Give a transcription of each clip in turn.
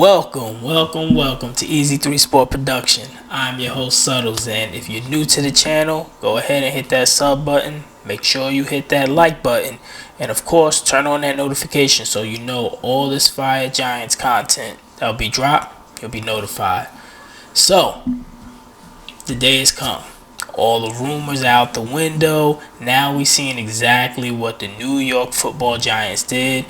Welcome to Easy 3 Sport Production. I'm your host Suttles, and if you're new to the channel, go ahead and hit that sub button. Make sure you hit that like button, and of course turn on that notification so you know all this fire Giants content that'll be dropped, you'll be notified. So the day has come. All the rumors out the window. Now we seeing exactly what the New York Football Giants did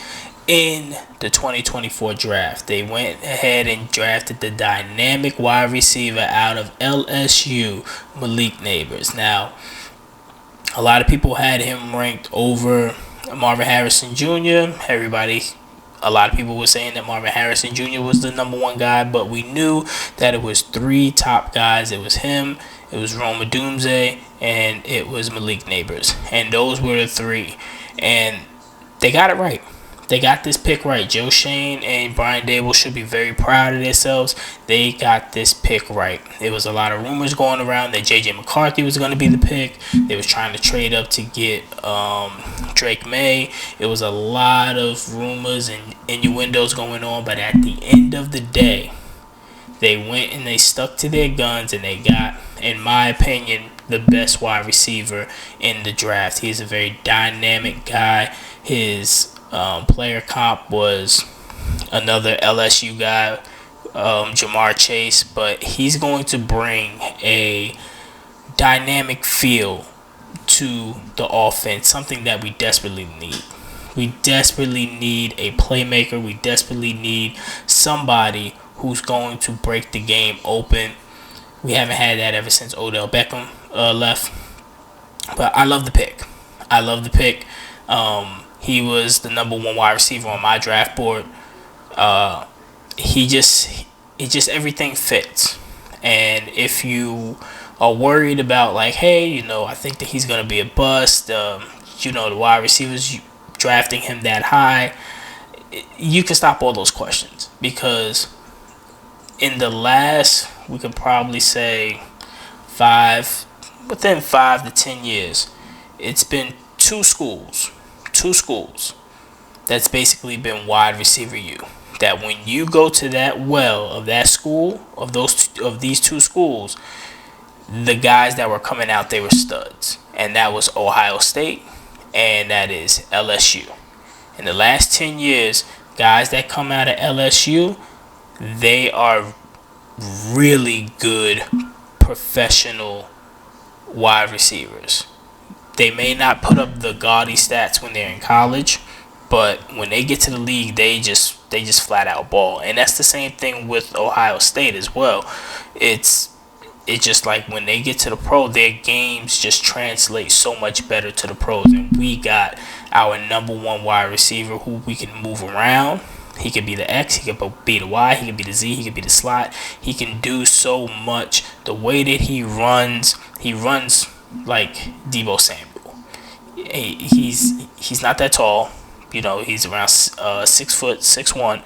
in the 2024 draft. They went ahead and drafted the dynamic wide receiver out of LSU, Malik Nabers. Now, a lot of people had him ranked over Marvin Harrison Jr. A lot of people were saying that Marvin Harrison Jr. was the number one guy, but we knew that it was three top guys. It was him, it was Roma Doomsday, and it was Malik Nabers. And those were the three. And they got it right. They got this pick right. Joe Shane and Brian Daboll should be very proud of themselves. They got this pick right. There was a lot of rumors going around that J.J. McCarthy was going to be the pick. They was trying to trade up to get Drake May. It was a lot of rumors and innuendos going on. But at the end of the day, they went and they stuck to their guns and they got, in my opinion, the best wide receiver in the draft. He's a very dynamic guy. His player comp was another LSU guy, Jamar Chase, but he's going to bring a dynamic feel to the offense, something that we desperately need. We desperately need a playmaker. We desperately need somebody who's going to break the game open. We haven't had that ever since Odell Beckham left. But I love the pick. He was the number one wide receiver on my draft board. Everything fits. And if you are worried about hey, I think that he's going to be a bust, the wide receivers drafting him that high, you can stop all those questions. Because in the last, we could probably say within 5 to 10 years, it's been two schools that's basically been wide receiver U. That when you go to that well of that school, of these two schools, the guys that were coming out, they were studs. And that was Ohio State and that is LSU. In the last 10 years, guys that come out of LSU, they are really good professional wide receivers. They may not put up the gaudy stats when they're in college, but when they get to the league, they just flat out ball. And that's the same thing with Ohio State as well. It's just like when they get to the pro, their games just translate so much better to the pros. And we got our number one wide receiver who we can move around. He could be the X, he could be the Y, he could be the Z, he could be the slot. He can do so much. The way that he runs like Deebo Samuel. He's not that tall, he's around 6 foot 6'1",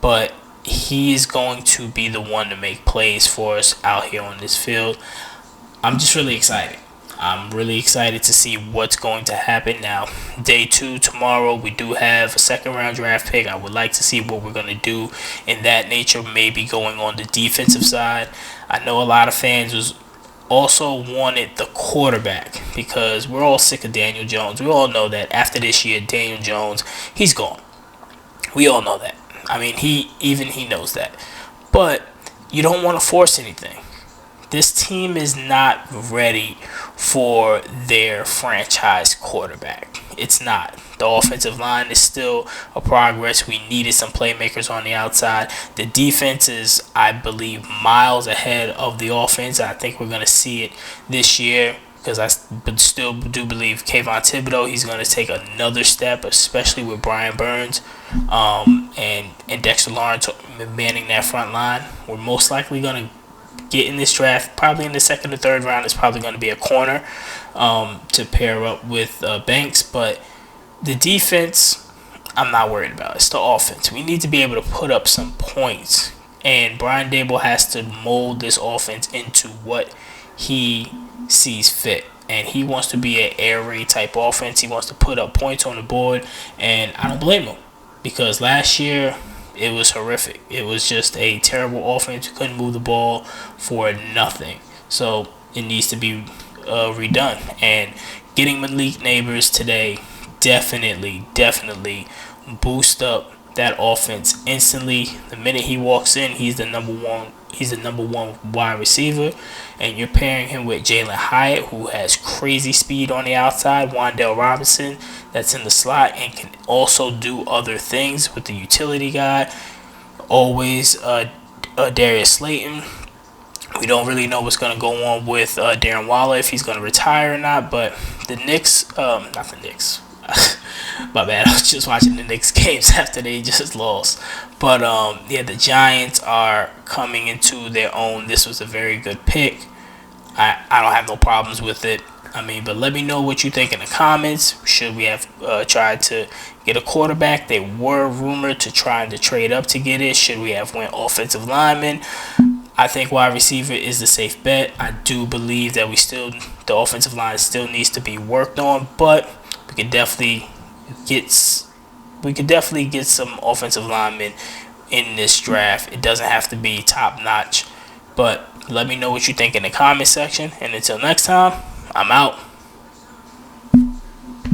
but he is going to be the one to make plays for us out here on this field. I'm just really excited. I'm really excited to see what's going to happen now. Day 2 tomorrow, we do have a second round draft pick. I would like to see what we're going to do in that nature, maybe going on the defensive side. I know a lot of fans was also wanted the quarterback because we're all sick of Daniel Jones. We all know that after this year, Daniel Jones, he's gone. We all know that. I mean, he knows that. But you don't want to force anything. This team is not ready for their franchise quarterback. It's not. The offensive line is still a progress. We needed some playmakers on the outside. The defense is, I believe, miles ahead of the offense. I think we're going to see it this year because I still do believe Kayvon Thibodeau, he's going to take another step, especially with Brian Burns and Dexter Lawrence manning that front line. We're most likely going to get in this draft, probably in the second or third round, is probably going to be a corner to pair up with Banks. But the defense, I'm not worried about. It's the offense. We need to be able to put up some points. And Brian Daboll has to mold this offense into what he sees fit. And he wants to be an air raid type offense. He wants to put up points on the board. And I don't blame him. Because last year, it was horrific. It was just a terrible offense. You couldn't move the ball for nothing. So it needs to be redone. And getting Malik Nabers today definitely boost up that offense instantly. The minute he walks in, he's the number one. He's the number one wide receiver, and you're pairing him with Jalen Hyatt, who has crazy speed on the outside. Wan'Dale Robinson, that's in the slot and can also do other things with the utility guy. Always Darius Slayton. We don't really know what's going to go on with Darren Waller, if he's going to retire or not. But the Knicks, not the Knicks. My bad. I was just watching the Knicks games after they just lost. But yeah, the Giants are coming into their own. This was a very good pick. I don't have no problems with it. I mean, but let me know what you think in the comments. Should we have tried to get a quarterback? They were rumored to try to trade up to get it. Should we have went offensive lineman? I think wide receiver is the safe bet. I do believe that the offensive line still needs to be worked on, but we could definitely get some offensive linemen in this draft. It doesn't have to be top notch, but let me know what you think in the comment section. And until next time, I'm out.